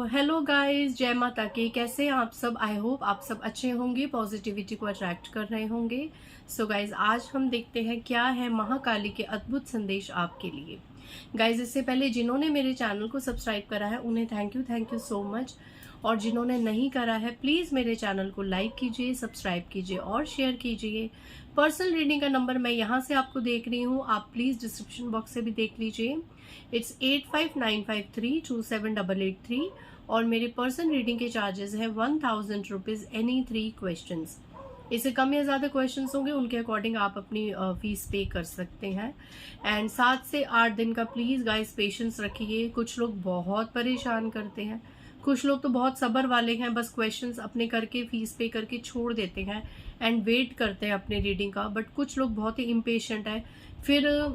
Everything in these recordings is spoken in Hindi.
हेलो गाइस, जय माता की। कैसे हैं आप सब? आई होप आप सब अच्छे होंगे, पॉजिटिविटी को अट्रैक्ट कर रहे होंगे। सो गाइस, आज हम देखते हैं क्या है महाकाली के अद्भुत संदेश आपके लिए। गाइस, इससे पहले जिन्होंने मेरे चैनल को सब्सक्राइब करा है उन्हें थैंक यू सो मच। और जिन्होंने नहीं करा है प्लीज़ मेरे चैनल को लाइक कीजिए, सब्सक्राइब कीजिए और शेयर कीजिए। पर्सनल रीडिंग का नंबर मैं यहाँ से आपको देख रही हूँ, आप प्लीज़ डिस्क्रिप्शन बॉक्स से भी देख लीजिए। इट्स 8595327883 और मेरे पर्सनल रीडिंग के चार्जेस है 1000 रुपीज़ एनी 3 क्वेश्चंस। इससे कम या ज़्यादा क्वेश्चंस होंगे उनके अकॉर्डिंग आप अपनी फीस पे कर सकते हैं। एंड 7 से 8 दिन का प्लीज़ गाइस पेशेंस रखिए। कुछ लोग बहुत परेशान करते हैं, कुछ लोग तो बहुत सब्र वाले हैं, बस क्वेश्चंस अपने करके फीस पे करके छोड़ देते हैं एंड वेट करते हैं अपने रीडिंग का। बट कुछ लोग बहुत ही इम्पेशेंट है, फिर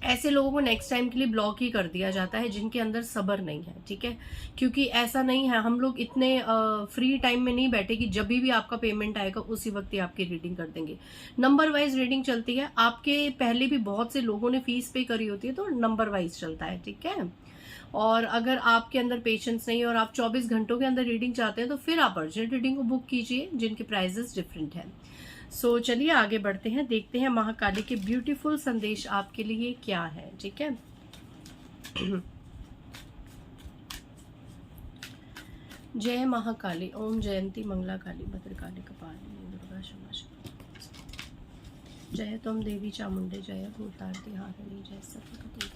ऐसे लोगों को नेक्स्ट टाइम के लिए ब्लॉक ही कर दिया जाता है जिनके अंदर सब्र नहीं है, ठीक है। क्योंकि ऐसा नहीं है, हम लोग इतने फ्री टाइम में नहीं बैठे कि जब भी आपका पेमेंट आएगा उसी वक्त ही आपकी रीडिंग कर देंगे। नंबर वाइज रीडिंग चलती है, आपके पहले भी बहुत से लोगों ने फीस पे करी होती है तो नंबर वाइज चलता है, ठीक है। और अगर आपके अंदर पेशेंस नहीं और आप 24 घंटों के अंदर रीडिंग चाहते हैं तो फिर आप अर्जेंट रीडिंग को बुक कीजिए जिनके प्राइजेस डिफरेंट हैं। सो चलिए आगे बढ़ते हैं, देखते हैं महाकाली के ब्यूटीफुल संदेश आपके लिए क्या है, ठीक है। जय महाकाली, ओम जयंती मंगला काली भद्रकाली कपालिनी दुर्गा क्षमा जय तुम देवी चामुंडे, जय भूतारती हारिणी, जय सतगति।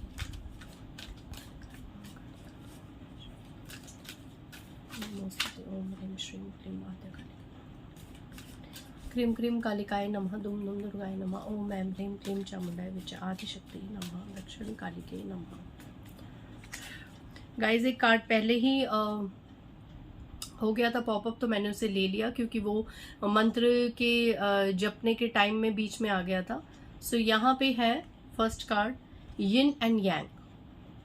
नमस्ते ओम ह्रीं श्रीं क्लीं माता काली, क्रीम क्रीम कालिकाय नमः, दुम दुम दुर्गाय नमः, ओम ऐं ह्रीं क्लीं चामुंडाय विच आदिशक्ति नमः, दक्षिण कालिके नमः। गाइज, एक कार्ड पहले ही हो गया था पॉपअप तो मैंने उसे ले लिया क्योंकि वो मंत्र के जपने के टाइम में बीच में आ गया था। सो यहाँ पे है first card, yin and yang,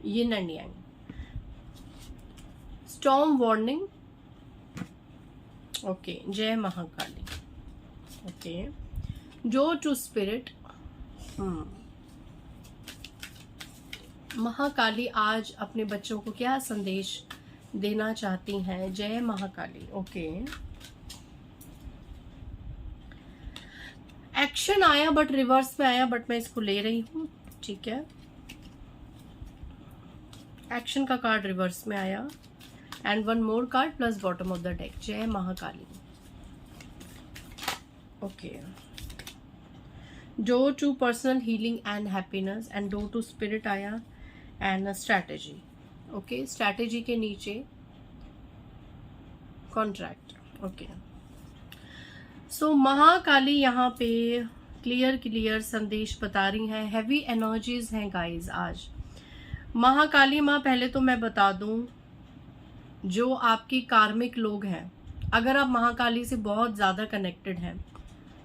yin and yang, storm warning. Okay, जय महाकाली। ओके, जो टू स्पिरिट। महाकाली आज अपने बच्चों को क्या संदेश देना चाहती हैं? जय महाकाली। ओके, एक्शन आया बट रिवर्स में आया, बट मैं इसको ले रही हूं, ठीक है। एक्शन का कार्ड रिवर्स में आया and one more card plus bottom of the deck. जय Mahakali. Okay, door to personal healing and happiness and door to spirit आया एंड स्ट्रैटेजी। ओके, स्ट्रैटेजी के नीचे कॉन्ट्रैक्ट। ओके, सो महाकाली यहाँ पे क्लियर संदेश बता रही हैं। हैवी एनर्जीज हैं गाइस आज। महाकाली माँ, पहले तो मैं बता दूं, जो आपकी कार्मिक लोग हैं, अगर आप महाकाली से बहुत ज़्यादा कनेक्टेड हैं,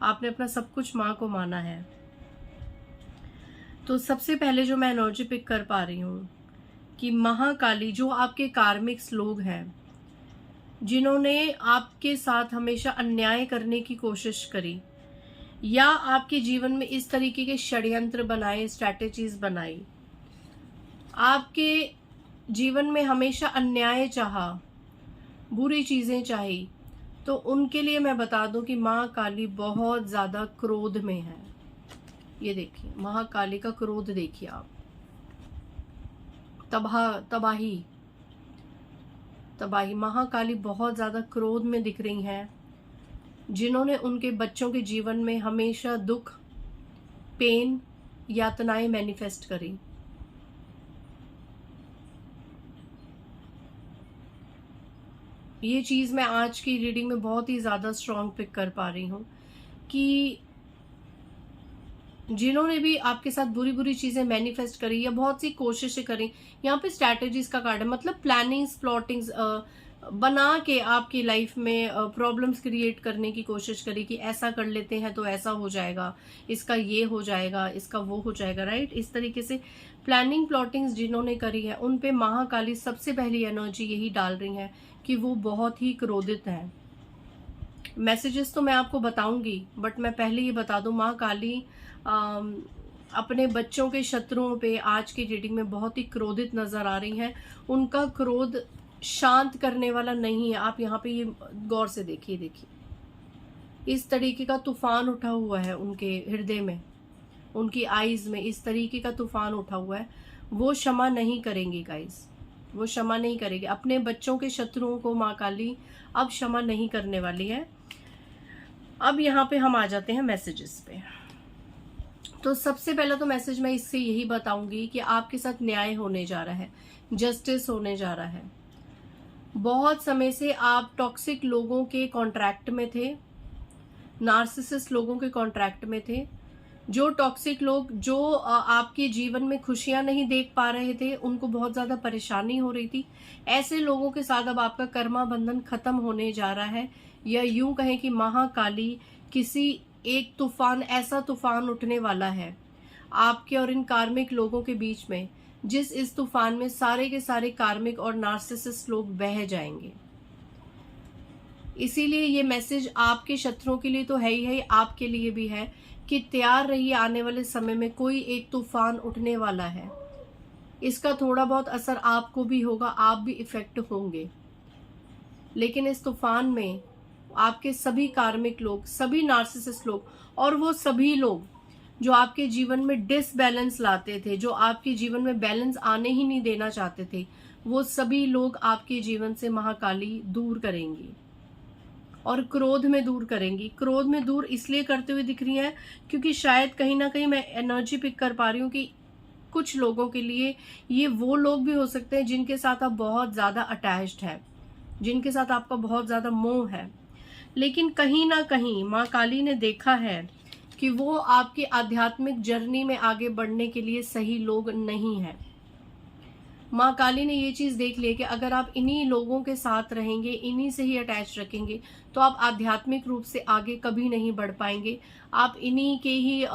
आपने अपना सब कुछ माँ को माना है, तो सबसे पहले जो मैं एनर्जी पिक कर पा रही हूँ कि महाकाली जो आपके कार्मिक्स लोग हैं, जिन्होंने आपके साथ हमेशा अन्याय करने की कोशिश करी या आपके जीवन में इस तरीके के षड्यंत्र बनाए, स्ट्रैटेजीज बनाई, आपके जीवन में हमेशा अन्याय चाहा, बुरी चीजें चाही, तो उनके लिए मैं बता दूं कि माँ काली बहुत ज्यादा क्रोध में है। ये देखिए, महाकाली का क्रोध देखिए आप, तबाही। महाकाली बहुत ज्यादा क्रोध में दिख रही हैं। जिन्होंने उनके बच्चों के जीवन में हमेशा दुख, पेन, यातनाएं मैनिफेस्ट करी, ये चीज मैं आज की रीडिंग में बहुत ही ज्यादा स्ट्रॉन्ग पिक कर पा रही हूँ कि जिन्होंने भी आपके साथ बुरी बुरी चीजें मैनिफेस्ट करी या बहुत सी कोशिशें करी, यहाँ पे स्ट्रैटेजीज का कार्ड है, मतलब प्लानिंग्स, प्लॉटिंग्स बना के आपकी लाइफ में प्रॉब्लम्स क्रिएट करने की कोशिश करी कि ऐसा कर लेते हैं तो ऐसा हो जाएगा, इसका ये हो जाएगा, इसका वो हो जाएगा, राइट। इस तरीके से प्लानिंग, प्लॉटिंग्स जिन्होंने करी है उन पे महाकाली सबसे पहली एनर्जी यही डाल रही है कि वो बहुत ही क्रोधित हैं। मैसेजेस तो मैं आपको बताऊंगी, बट मैं पहले ये बता दूं, माँ काली अपने बच्चों के शत्रुओं पे आज की रीडिंग में बहुत ही क्रोधित नजर आ रही हैं। उनका क्रोध शांत करने वाला नहीं है। आप यहाँ पे ये गौर से देखिए, इस तरीके का तूफान उठा हुआ है उनके हृदय में, उनकी आईज में इस तरीके का तूफान उठा हुआ है। वो क्षमा नहीं करेंगे गाइस, वो क्षमा नहीं करेंगे। अपने बच्चों के शत्रुओं को माँ काली अब क्षमा नहीं करने वाली है। अब यहाँ पे हम आ जाते हैं मैसेजेस पे। तो सबसे पहला तो मैसेज मैं इससे यही बताऊंगी कि आपके साथ न्याय होने जा रहा है, जस्टिस होने जा रहा है। बहुत समय से आप टॉक्सिक लोगों के कॉन्ट्रैक्ट में थे, नार्सिसिस्ट लोगों के कॉन्ट्रैक्ट में थे। जो टॉक्सिक लोग जो आपके जीवन में खुशियां नहीं देख पा रहे थे, उनको बहुत ज्यादा परेशानी हो रही थी, ऐसे लोगों के साथ अब आपका कर्मा बंधन खत्म होने जा रहा है। या यूं कहें कि महाकाली किसी एक तूफान, ऐसा तूफान उठने वाला है आपके और इन कार्मिक लोगों के बीच में, जिस इस तूफान में सारे के सारे कार्मिक और नार्सिसिस्ट लोग बह जाएंगे। इसीलिए ये मैसेज आपके शत्रुओं के लिए तो है ही, आपके लिए भी है कि तैयार रहिए, आने वाले समय में कोई एक तूफान उठने वाला है। इसका थोड़ा बहुत असर आपको भी होगा, आप भी इफेक्ट होंगे। लेकिन इस तूफान में आपके सभी कार्मिक लोग, सभी नार्सिसिस्ट लोग और वो सभी लोग जो आपके जीवन में डिसबैलेंस लाते थे, जो आपके जीवन में बैलेंस आने ही नहीं देना चाहते थे, वो सभी लोग आपके जीवन से महाकाली दूर करेंगी और क्रोध में दूर करेंगी। क्रोध में दूर इसलिए करते हुए दिख रही है क्योंकि शायद कहीं ना कहीं मैं एनर्जी पिक कर पा रही हूँ कि कुछ लोगों के लिए ये वो लोग भी हो सकते हैं जिनके साथ आप बहुत ज्यादा अटैच्ड है, जिनके साथ आपका बहुत ज्यादा मोह है। लेकिन कहीं ना कहीं माँ काली ने देखा है कि वो आपके आध्यात्मिक जर्नी में आगे बढ़ने के लिए सही लोग नहीं है। माँ काली ने ये चीज देख ली कि अगर आप इन्हीं लोगों के साथ रहेंगे, इन्हीं से ही अटैच रखेंगे, तो आप आध्यात्मिक रूप से आगे कभी नहीं बढ़ पाएंगे। आप इन्हीं के ही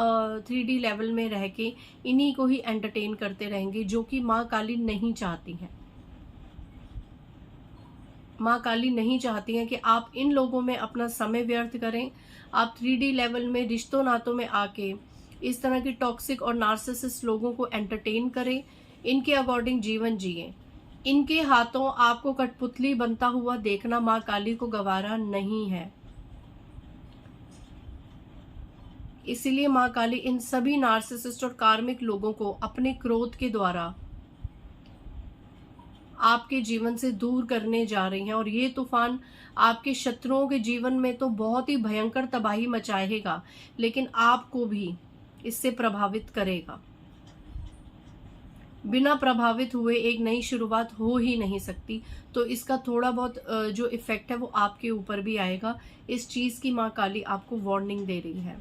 3D लेवल में रह के इन्हीं को ही एंटरटेन करते रहेंगे, जो कि माँ काली नहीं चाहती हैं। माँ काली नहीं चाहती हैं कि आप इन लोगों में अपना समय व्यर्थ करें। आप 3D लेवल में रिश्तों नातों में आके इस तरह के टॉक्सिक और नार्सिसिस्ट लोगों को एंटरटेन करें, इनके अकॉर्डिंग जीवन जिए। इनके हाथों आपको कठपुतली बनता हुआ देखना माँ काली को गवारा नहीं है। इसीलिए माँ काली इन सभी नार्सिसिस्ट और कार्मिक लोगों को अपने क्रोध के द्वारा आपके जीवन से दूर करने जा रही हैं। और ये तूफान आपके शत्रुओं के जीवन में तो बहुत ही भयंकर तबाही मचाएगा, लेकिन आपको भी इससे प्रभावित करेगा। बिना प्रभावित हुए एक नई शुरुआत हो ही नहीं सकती। तो इसका थोड़ा बहुत जो इफेक्ट है वो आपके ऊपर भी आएगा। इस चीज की माँ काली आपको वार्निंग दे रही है।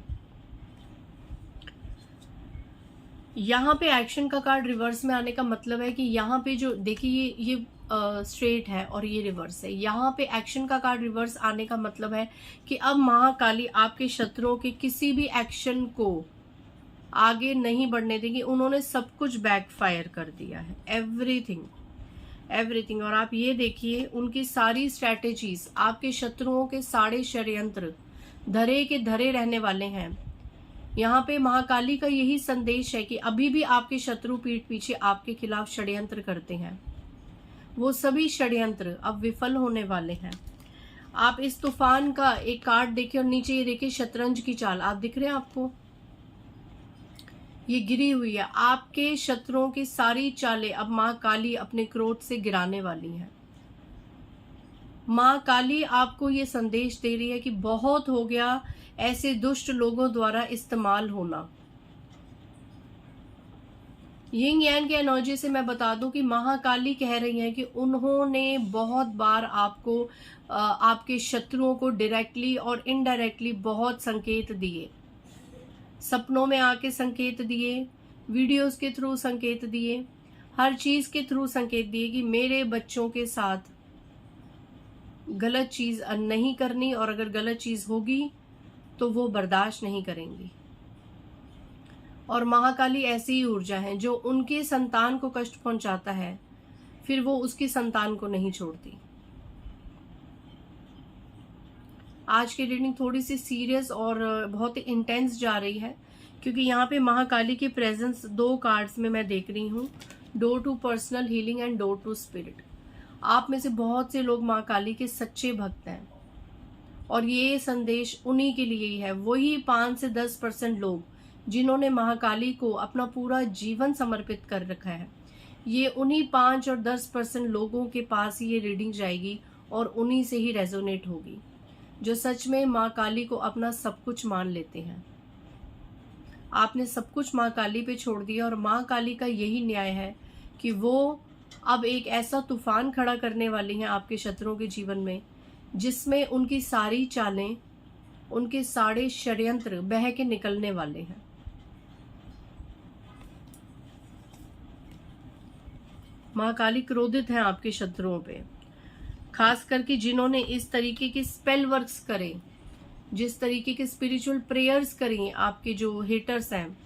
यहाँ पे एक्शन का कार्ड रिवर्स में आने का मतलब है कि यहाँ पे जो देखिए ये स्ट्रेट है और ये रिवर्स है। यहाँ पे एक्शन का कार्ड रिवर्स आने का मतलब है कि अब महाकाली आपके शत्रुओं के किसी भी एक्शन को आगे नहीं बढ़ने देंगे। उन्होंने सब कुछ बैकफायर कर दिया है, एवरीथिंग। और आप ये देखिए उनकी सारी स्ट्रैटेजीज, आपके शत्रुओं के सारे षड्यंत्र धरे के धरे रहने वाले हैं। यहाँ पे महाकाली का यही संदेश है कि अभी भी आपके शत्रु पीठ पीछे आपके खिलाफ षड्यंत्र करते हैं। वो सभी षड्यंत्र अब विफल होने वाले हैं। आप इस तूफान का एक कार्ड देखिए और नीचे ये देखिए शतरंज की चाल आप दिख रहे हैं आपको, ये गिरी हुई है। आपके शत्रुओं की सारी चालें अब माँ काली अपने क्रोध से गिराने वाली है। माँ काली आपको ये संदेश दे रही है कि बहुत हो गया ऐसे दुष्ट लोगों द्वारा इस्तेमाल होना। यिंग यांग के एनर्जी से मैं बता दूं कि महाकाली कह रही हैं कि उन्होंने बहुत बार आपको आपके शत्रुओं को डायरेक्टली और इनडायरेक्टली बहुत संकेत दिए। सपनों में आके संकेत दिए, वीडियोस के थ्रू संकेत दिए, हर चीज के थ्रू संकेत दिए कि मेरे बच्चों के साथ गलत चीज नहीं करनी, और अगर गलत चीज होगी तो वो बर्दाश्त नहीं करेंगी। और महाकाली ऐसी ही ऊर्जा है जो उनके संतान को कष्ट पहुंचाता है, फिर वो उसकी संतान को नहीं छोड़ती। आज की रीडिंग थोड़ी सी सीरियस और बहुत ही इंटेंस जा रही है, क्योंकि यहाँ पे महाकाली की प्रेजेंस दो कार्ड्स में मैं देख रही हूँ, door to personal healing and door to spirit. आप में से बहुत से लोग माँ काली के सच्चे भक्त हैं और ये संदेश उन्हीं के लिए ही है। वही 5 से 10% लोग जिन्होंने महाकाली को अपना पूरा जीवन समर्पित कर रखा है, ये उन्हीं 5 और 10% लोगों के पास ही ये रीडिंग जाएगी और उन्हीं से ही रेजोनेट होगी, जो सच में माँ काली को अपना सब कुछ मान लेते हैं। आपने सब कुछ माँ काली पे छोड़ दिया और माँ काली का यही न्याय है कि वो अब एक ऐसा तूफान खड़ा करने वाली हैं आपके शत्रुओं के जीवन में, जिसमें उनकी सारी चालें, उनके सारे षड्यंत्र बह के निकलने वाले हैं। माँ काली क्रोधित हैं आपके शत्रुओं पे, खास करके जिन्होंने इस तरीके के स्पेल वर्क्स करे, जिस तरीके के स्पिरिचुअल प्रेयर्स करी, आपके जो हेटर्स हैं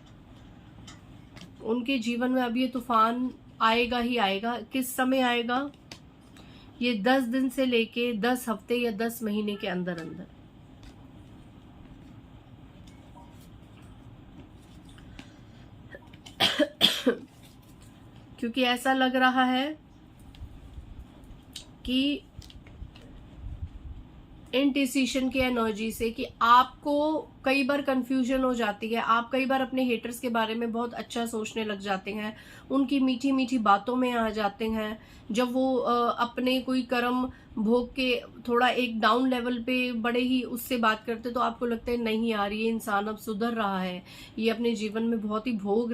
उनके जीवन में अब ये तूफान आएगा ही आएगा। किस समय आएगा? ये 10 दिन से लेके 10 हफ्ते या 10 महीने के अंदर अंदर। क्योंकि ऐसा लग रहा है कि इंडिसीजन की एनर्जी से कि आपको कई बार कंफ्यूजन हो जाती है, आप कई बार अपने हेटर्स के बारे में बहुत अच्छा सोचने लग जाते हैं, उनकी मीठी मीठी बातों में आ जाते हैं। जब वो अपने कोई कर्म भोग के थोड़ा एक डाउन लेवल पे बड़े ही उससे बात करते, तो आपको लगता है नहीं यार ये इंसान अब सुधर रहा है, ये अपने जीवन में बहुत ही भोग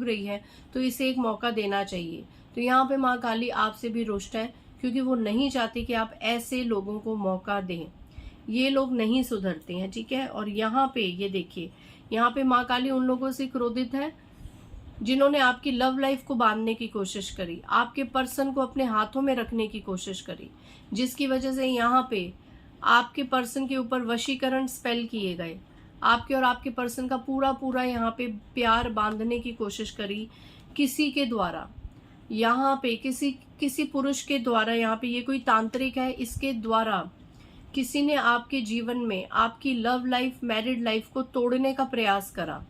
रही है, तो इसे एक मौका देना चाहिए। तो यहाँ पे माँ काली आपसे भी रुष्ट है, क्योंकि वो नहीं चाहती कि आप ऐसे लोगों को मौका दें। ये लोग नहीं सुधरते हैं, ठीक है। और यहाँ पे ये देखिए, यहाँ पे माँ काली उन लोगों से क्रोधित है जिन्होंने आपकी लव लाइफ को बांधने की कोशिश करी, आपके पर्सन को अपने हाथों में रखने की कोशिश करी, जिसकी वजह से यहाँ पे आपके पर्सन के ऊपर वशीकरण स्पेल किए गए, आपके और आपके पर्सन का पूरा पूरा यहाँ पे प्यार बांधने की कोशिश करी किसी के द्वारा। यहाँ पे किसी पुरुष के द्वारा, यहाँ पे ये कोई तांत्रिक है, इसके द्वारा किसी ने आपके जीवन में आपकी लव लाइफ, मैरिड लाइफ को तोड़ने का प्रयास करा।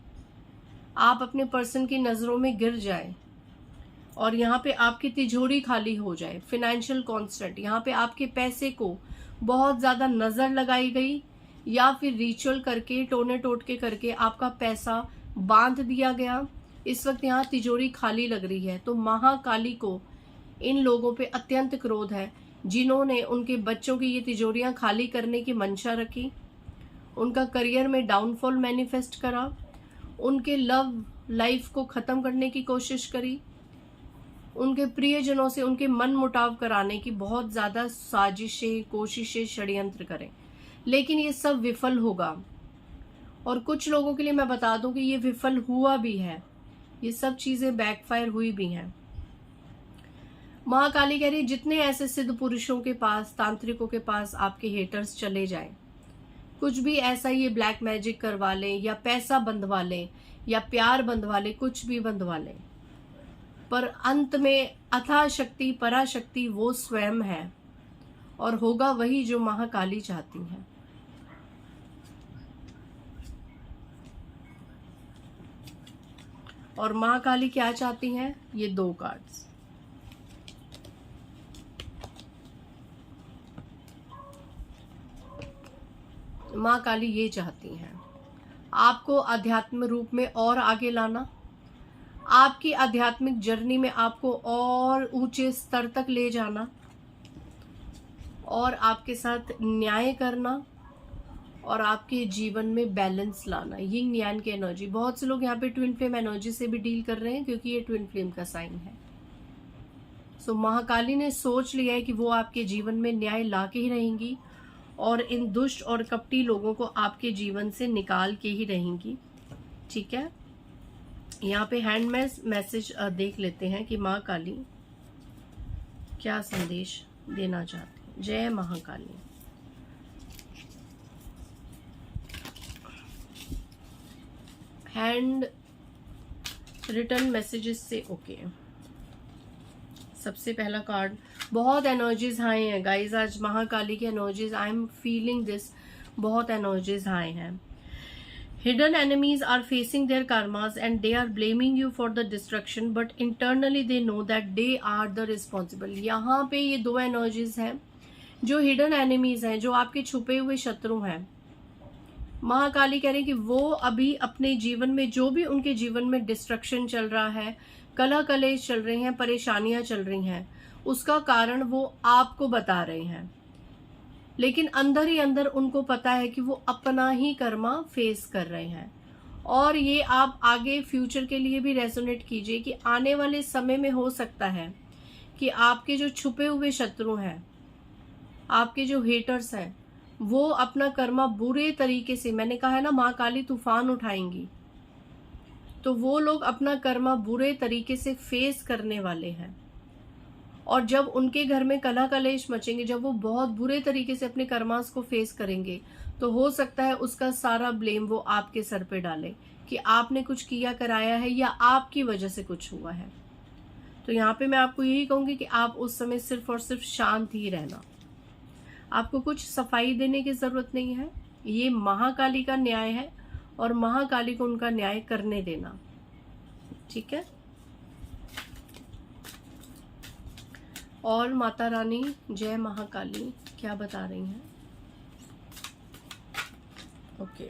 आप अपने पर्सन की नजरों में गिर जाए और यहाँ पे आपकी तिजोरी खाली हो जाए, फाइनेंशियल कॉन्स्टेंट, यहाँ पे आपके पैसे को बहुत ज्यादा नजर लगाई गई या फिर रिचुअल करके, टोने टोटके करके आपका पैसा बांध दिया गया। इस वक्त यहाँ तिजोरी खाली लग रही है। तो महाकाली को इन लोगों पे अत्यंत क्रोध है जिन्होंने उनके बच्चों की ये तिजोरियां खाली करने की मंशा रखी, उनका करियर में डाउनफॉल मैनिफेस्ट करा, उनके लव लाइफ को खत्म करने की कोशिश करी, उनके प्रियजनों से उनके मन मुटाव कराने की बहुत ज्यादा साजिशें, कोशिशें, षड्यंत्र करें, लेकिन ये सब विफल होगा। और कुछ लोगों के लिए मैं बता दूं कि ये विफल हुआ भी है, ये सब चीजें बैकफायर हुई भी हैं। महाकाली कह रही जितने ऐसे सिद्ध पुरुषों के पास, तांत्रिकों के पास आपके हेटर्स चले जाएं, कुछ भी ऐसा ये ब्लैक मैजिक करवा लें या पैसा बंधवा लें या प्यार बंधवा लें, कुछ भी बंधवा लें, पर अंत में अथाह शक्ति, पराशक्ति वो स्वयं है और होगा वही जो महाकाली चाहती है। और महाकाली क्या चाहती हैं? ये 2 कार्ड्स। माँ काली ये चाहती हैं आपको आध्यात्म रूप में और आगे लाना, आपकी आध्यात्मिक जर्नी में आपको और ऊंचे स्तर तक ले जाना और आपके साथ न्याय करना और आपके जीवन में बैलेंस लाना। यिंग यांग की एनर्जी, बहुत से लोग यहाँ पे ट्विन फ्लेम एनर्जी से भी डील कर रहे हैं क्योंकि ये ट्विन फ्लेम का साइन है। सो महाकाली ने सोच लिया है कि वो आपके जीवन में न्याय ला के ही रहेंगी और इन दुष्ट और कपटी लोगों को आपके जीवन से निकाल के ही रहेंगी, ठीक है। यहाँ पे हैंड मैसेज देख लेते हैं कि माँ काली क्या संदेश देना चाहती है। जय महाकाली। हैंड रिटर्न मैसेजेस से ओके। सबसे पहला कार्ड, बहुत एनर्जीज हाई हैं गाइज आज महाकाली की energies, I am feeling this, बहुत एनर्जीज हाई हैं। Hidden enemies are facing their karmas and they are blaming you for the destruction, but internally they know that they are the responsible. यहाँ पे ये दो एनर्जीज हैं जो हिडन एनिमीज हैं, जो आपके छुपे हुए शत्रु हैं। महाकाली कह रही कि वो अभी अपने जीवन में जो भी उनके जीवन में डिस्ट्रक्शन चल रहा है, कलह कलेश चल रहे हैं, परेशानियां चल रही हैं, उसका कारण वो आपको बता रहे हैं, लेकिन अंदर ही अंदर उनको पता है कि वो अपना ही कर्मा फेस कर रहे हैं। और ये आप आगे फ्यूचर के लिए भी रेजोनेट कीजिए कि आने वाले समय में हो सकता है कि आपके जो छुपे हुए शत्रु हैं, आपके जो हेटर्स हैं, वो अपना कर्मा बुरे तरीके से, मैंने कहा है ना माँ काली तूफान उठाएंगी, तो वो लोग अपना कर्मा बुरे तरीके से फेस करने वाले हैं। और जब उनके घर में कलह कलेश मचेंगे, जब वो बहुत बुरे तरीके से अपने कर्मास को फेस करेंगे, तो हो सकता है उसका सारा ब्लेम वो आपके सर पे डाले कि आपने कुछ किया कराया है या आपकी वजह से कुछ हुआ है। तो यहाँ पे मैं आपको यही कहूंगी कि आप उस समय सिर्फ और सिर्फ शांत ही रहना, आपको कुछ सफाई देने की जरूरत नहीं है। ये महाकाली का न्याय है और महाकाली को उनका न्याय करने देना, ठीक है। और माता रानी जय महाकाली क्या बता रही हैं? Okay,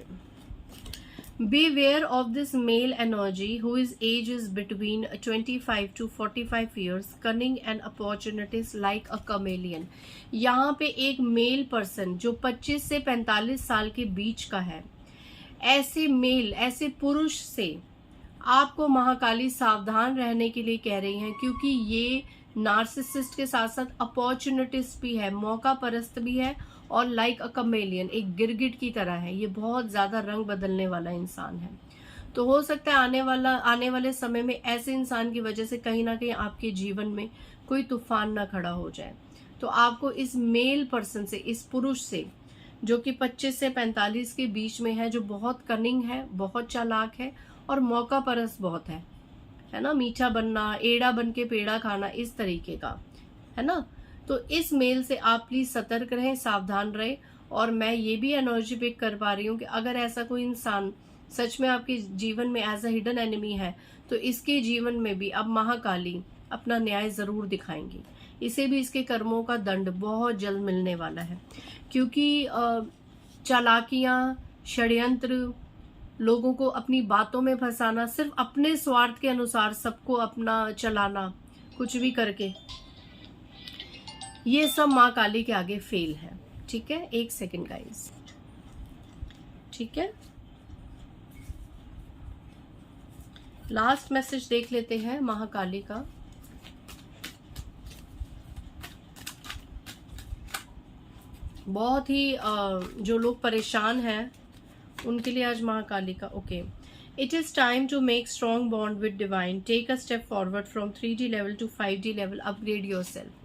beware of this male energy whose age is between 25 to 45 years, cunning and opportunities like a chameleon। यहाँ पे एक मेल पर्सन जो 25 से 45 साल के बीच का है, ऐसे मेल, ऐसे पुरुष से आपको महाकाली सावधान रहने के लिए कह रही हैं, क्योंकि ये नार्सिसिस्ट के साथ साथ अपॉर्चुनिटीज भी है, मौका परस्त भी है, और लाइक अ कमेलियन, एक गिरगिट की तरह है। ये बहुत ज्यादा रंग बदलने वाला इंसान है। तो हो सकता है आने वाले समय में ऐसे इंसान की वजह से कहीं ना कहीं आपके जीवन में कोई तूफान ना खड़ा हो जाए। तो आपको इस मेल पर्सन से, इस पुरुष से जो कि 25 से 45 के बीच में है, जो बहुत कनिंग है, बहुत चालाक है और मौका परस्त बहुत है ना, मीठा बनना, एड़ा बन के पेड़ा खाना, इस तरीके का है ना। तो इस मेल से आप प्लीज सतर्क रहें, सावधान रहें। और मैं ये भी एनर्जी पिक कर पा रही हूँ कि अगर ऐसा कोई इंसान सच में आपके जीवन में एज अ हिडन एनिमी है, तो इसके जीवन में भी अब महाकाली अपना न्याय जरूर दिखाएंगी। इसे भी इसके कर्मों का दंड बहुत जल्द मिलने वाला है, क्योंकि चालाकियां, षड्यंत्र, लोगों को अपनी बातों में फंसाना, सिर्फ अपने स्वार्थ के अनुसार सबको अपना चलाना, कुछ भी करके, ये सब माँ काली के आगे फेल है, ठीक है। एक सेकंड गाइस, ठीक है। लास्ट मैसेज देख लेते हैं महाकाली का। बहुत ही जो लोग परेशान हैं उनके लिए आज महाकाली का। Okay, it is time to make strong bond with divine, take a step forward from 3D level to 5D level, upgrade yourself.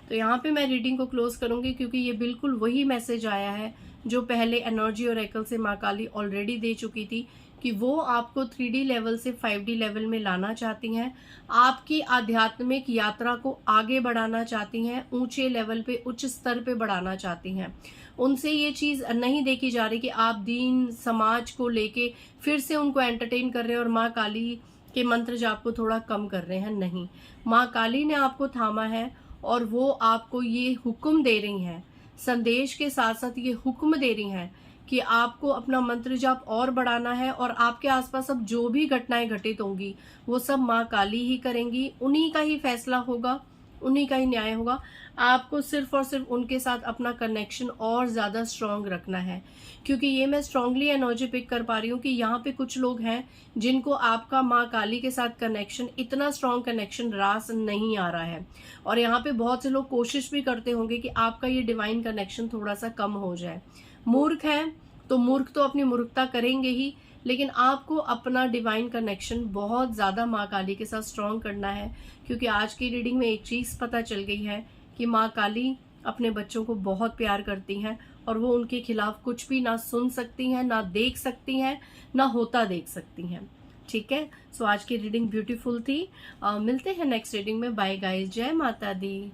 तो यहाँ पे मैं रीडिंग को क्लोज करूंगी, क्योंकि ये बिल्कुल वही मैसेज आया है जो पहले एनर्जी ओरेकल से महाकाली ऑलरेडी दे चुकी थी, कि वो आपको 3D लेवल से 5D लेवल में लाना चाहती हैं, आपकी आध्यात्मिक यात्रा को आगे बढ़ाना चाहती हैं, ऊंचे लेवल पे, उच्च स्तर पे बढ़ाना चाहती हैं। उनसे ये चीज नहीं देखी जा रही कि आप दीन समाज को लेके फिर से उनको एंटरटेन कर रहे हैं और माँ काली के मंत्र जाप को थोड़ा कम कर रहे हैं। नहीं, माँ काली ने आपको थामा है और वो आपको ये हुक्म दे रही हैं, संदेश के साथ साथ ये हुक्म दे रही हैं कि आपको अपना मंत्र जाप और बढ़ाना है, और आपके आसपास अब जो भी घटनाएं घटित होंगी वो सब माँ काली ही करेंगी, उन्हीं का ही फैसला होगा, उन्हीं का ही न्याय होगा। आपको सिर्फ और सिर्फ उनके साथ अपना कनेक्शन और ज्यादा स्ट्रांग रखना है, क्योंकि ये मैं स्ट्रांगली एनर्जी पिक कर पा रही हूँ कि यहाँ पे कुछ लोग हैं जिनको आपका माँ काली के साथ कनेक्शन, इतना स्ट्रांग कनेक्शन रास नहीं आ रहा है। और यहाँ पे बहुत से लोग कोशिश भी करते होंगे कि आपका ये डिवाइन कनेक्शन थोड़ा सा कम हो जाए। मूर्ख है तो मूर्ख तो अपनी मूर्खता करेंगे ही, लेकिन आपको अपना डिवाइन कनेक्शन बहुत ज्यादा माँ काली के साथ स्ट्रॉन्ग करना है, क्योंकि आज की रीडिंग में एक चीज पता चल गई है कि माँ काली अपने बच्चों को बहुत प्यार करती हैं और वो उनके खिलाफ कुछ भी ना सुन सकती हैं, ना देख सकती हैं, ना होता देख सकती हैं, ठीक है। सो आज की रीडिंग ब्यूटीफुल थी। मिलते हैं नेक्स्ट रीडिंग में। बाय गाइस, जय माता दी।